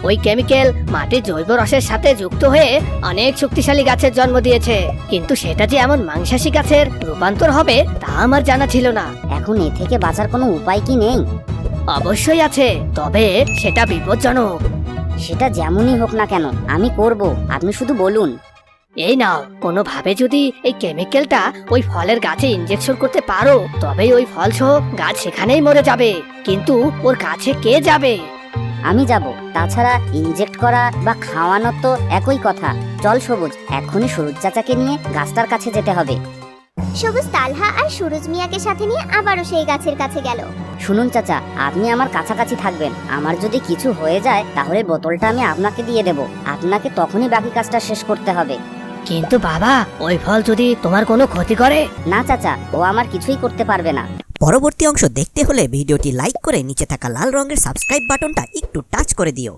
ওই কেমিক্যাল মাটির জৈব রসের সাথে যুক্ত হয়ে অনেক শক্তিশালী গাছের জন্ম দিয়েছে, কিন্তু সেটা যে এমন মাংসাশী গাছের রূপান্তর হবে তা আমার জানা ছিল না। এখন এ থেকে বাঁচার কোনো উপায় কি নেই? অবশ্যই আছে, তবে সেটা বিপজ্জনক। সেটা যেমনই হোক না কেন আমি করব, আপনি শুধু বলুন। এই নাও, কোনোভাবে যদি এই কেমিক্যালটা ওই ফলের গাছে ইনজেকশন করতে পারো, তবেই ওই ফল সহ গাছ সেখানেই মরে যাবে। কিন্তু ওর কাছে কে যাবে? আমি যাব, তাছাড়া ইনজেক্ট করা বা খাওয়ানো তো একই কথা। চল সবুজ, এক্ষুনি সুরজ চাচাকে নিয়ে গাছটার কাছে যেতে হবে। সবুজ তালহা আর সুরজ মিয়াকে সাথে নিয়ে আবারও সেই গাছের কাছে গেল। শুনুন চাচা, আপনি আমার কাছাকাছি থাকবেন। আমার যদি কিছু হয়ে যায় তাহলে বোতলটা আমি আপনাকে দিয়ে দেব। আপনাকে তখনই বাকি কাজটা শেষ করতে হবে। কিন্তু বাবা, ওই ফল যদি তোমার কোনো ক্ষতি করে? না চাচা, ও আমার কিছুই করতে পারবে না। পরবর্তী অংশ দেখতে হলে ভিডিওটি লাইক করে নিচে থাকা লাল রঙের সাবস্ক্রাইব বাটনটা একটু টাচ করে দিও।